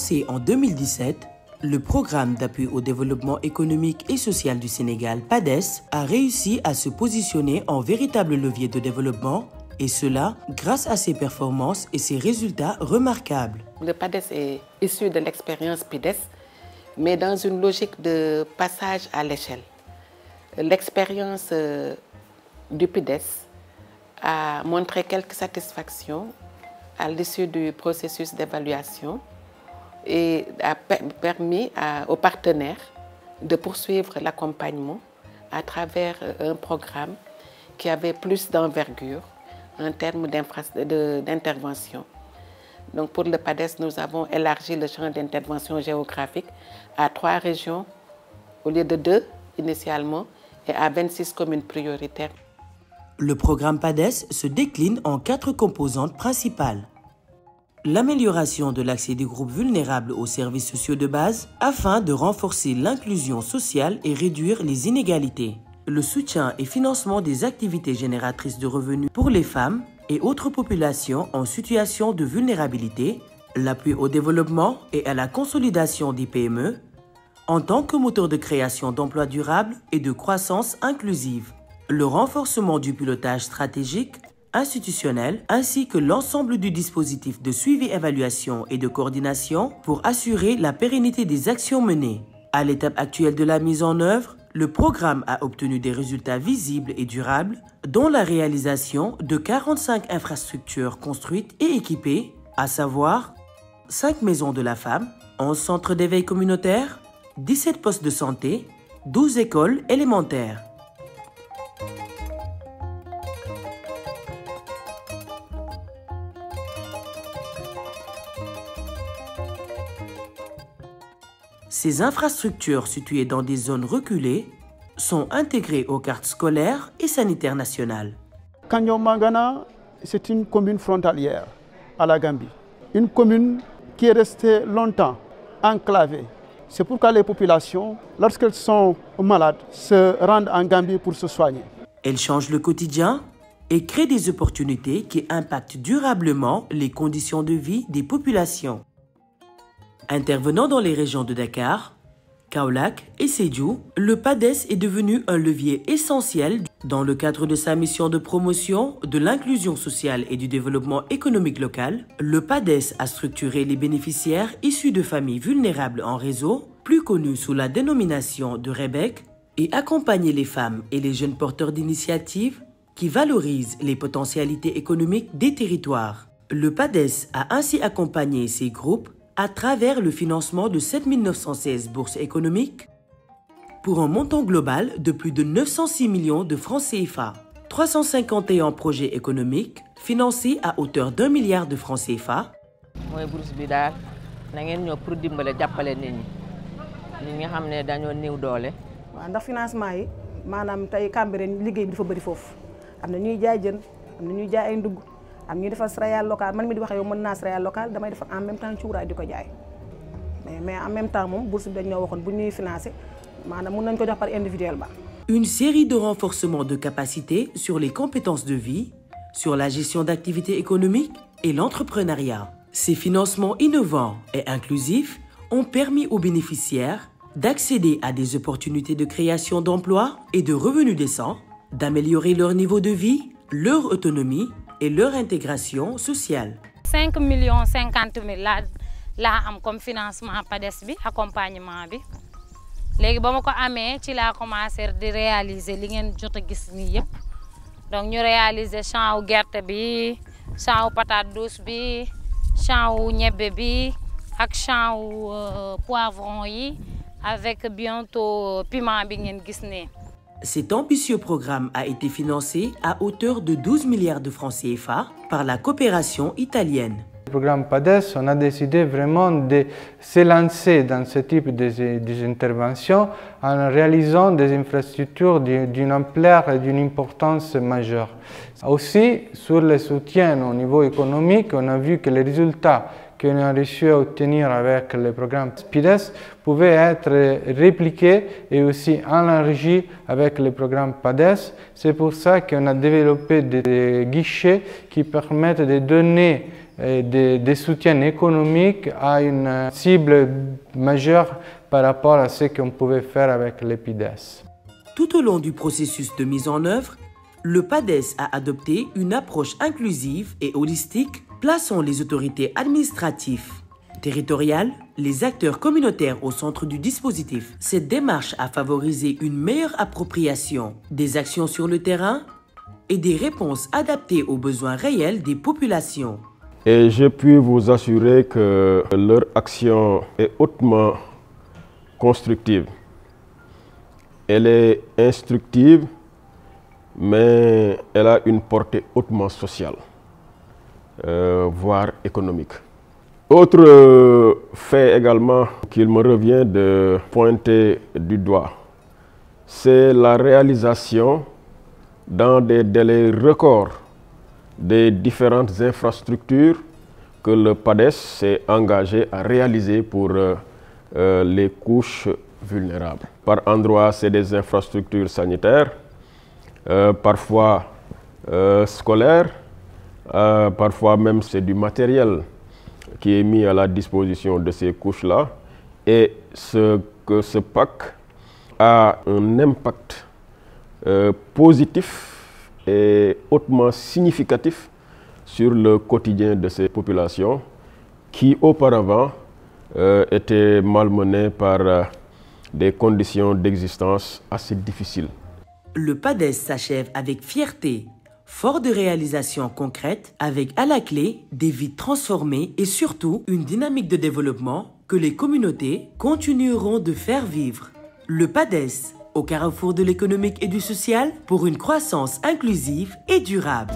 Lancé en 2017, le programme d'appui au développement économique et social du Sénégal, PADES, a réussi à se positionner en véritable levier de développement, et cela grâce à ses performances et ses résultats remarquables. Le PADES est issu de l'expérience PIDES, mais dans une logique de passage à l'échelle. L'expérience du PIDES a montré quelques satisfactions à l'issue du processus d'évaluation et a permis aux partenaires de poursuivre l'accompagnement à travers un programme qui avait plus d'envergure en termes d'intervention. Donc pour le PADES, nous avons élargi le champ d'intervention géographique à 3 régions au lieu de 2 initialement et à 26 communes prioritaires. Le programme PADES se décline en 4 composantes principales. L'amélioration de l'accès des groupes vulnérables aux services sociaux de base afin de renforcer l'inclusion sociale et réduire les inégalités. Le soutien et financement des activités génératrices de revenus pour les femmes et autres populations en situation de vulnérabilité, l'appui au développement et à la consolidation des PME, en tant que moteur de création d'emplois durables et de croissance inclusive, le renforcement du pilotage stratégique, institutionnel, ainsi que l'ensemble du dispositif de suivi, évaluation et de coordination pour assurer la pérennité des actions menées. À l'étape actuelle de la mise en œuvre, le programme a obtenu des résultats visibles et durables, dont la réalisation de 45 infrastructures construites et équipées, à savoir 5 maisons de la femme, 11 centres d'éveil communautaire, 17 postes de santé, 12 écoles élémentaires. Ces infrastructures situées dans des zones reculées sont intégrées aux cartes scolaires et sanitaires nationales. Kanyomangana, c'est une commune frontalière à la Gambie. Une commune qui est restée longtemps enclavée. C'est pourquoi les populations, lorsqu'elles sont malades, se rendent en Gambie pour se soigner. Elles changent le quotidien et créent des opportunités qui impactent durablement les conditions de vie des populations. Intervenant dans les régions de Dakar, Kaolack et Sédhiou, le PADES est devenu un levier essentiel dans le cadre de sa mission de promotion de l'inclusion sociale et du développement économique local. Le PADES a structuré les bénéficiaires issus de familles vulnérables en réseau, plus connus sous la dénomination de REBEC, et accompagné les femmes et les jeunes porteurs d'initiatives qui valorisent les potentialités économiques des territoires. Le PADES a ainsi accompagné ces groupes à travers le financement de 7 916 bourses économiques pour un montant global de plus de 906 millions de francs CFA. 351 projets économiques financés à hauteur d'1 milliard de francs CFA. Moy bourse bi dal na ngeen ñoo pour dimbalé jappalé nit ñi nga xamné dañoo néew doolé. Wa ndax financement yi manam tay Cambérène liggéey bi dafa bari fofu. Amna ñuy jaay jeun, amna ñuy jaay ay ndugg. Am ñuy defal céréales locales man mi di wax yow mën naa céréales locales damay defal en même temps cuuraay di ko jaay mais en même temps moom bourse bi dañ ñoo waxoon bu ñuy financer maanaam mën nañ ko jox par individuellement. Une série de renforcements de capacités sur les compétences de vie, sur la gestion d'activités économiques et l'entrepreneuriat. Ces financements innovants et inclusifs ont permis aux bénéficiaires d'accéder à des opportunités de création d'emplois et de revenus décents, d'améliorer leur niveau de vie, leur autonomie et leur intégration sociale. 5 50 000 la am comme financement PADES bi accompagnement bi légui bama ko amé ci la commencé di réaliser li ngeen jot gis ni yépp donc ñu réaliser champ wu gerte bi champ wu patate douce bi champ wu ñebbe bi ak champ wu poivron yi avec bientôt piment bi ngeen gis né. Cet ambitieux programme a été financé à hauteur de 12 milliards de francs CFA par la coopération italienne. Le programme PADES, on a décidé vraiment de se lancer dans ce type d'intervention en réalisant des infrastructures d'une ampleur et d'une importance majeure. Aussi, sur le soutien au niveau économique, on a vu que les résultats qu'on a réussi à obtenir avec le programme PIDES pouvaient être répliqués et aussi élargis avec le programme PADES. C'est pour ça qu'on a développé des guichets qui permettent de donner des soutiens économiques à une cible majeure par rapport à ce qu'on pouvait faire avec le PIDES. Tout au long du processus de mise en œuvre, le PADES a adopté une approche inclusive et holistique, plaçant les autorités administratives, territoriales, les acteurs communautaires au centre du dispositif. Cette démarche a favorisé une meilleure appropriation des actions sur le terrain et des réponses adaptées aux besoins réels des populations. Et je puis vous assurer que leur action est hautement constructive. Elle est instructive, mais elle a une portée hautement sociale, voire économique. Autre fait également qu'il me revient de pointer du doigt, c'est la réalisation dans des délais records des différentes infrastructures que le PADES s'est engagé à réaliser pour les couches vulnérables. Par endroits, c'est des infrastructures sanitaires, parfois scolaires, parfois même c'est du matériel qui est mis à la disposition de ces couches-là. Et ce PAC a un impact positif et hautement significatif sur le quotidien de ces populations qui auparavant étaient malmenées par des conditions d'existence assez difficiles. Le PADES s'achève avec fierté, fort de réalisations concrètes, avec à la clé des vies transformées et surtout une dynamique de développement que les communautés continueront de faire vivre. Le PADES, au carrefour de l'économique et du social, pour une croissance inclusive et durable.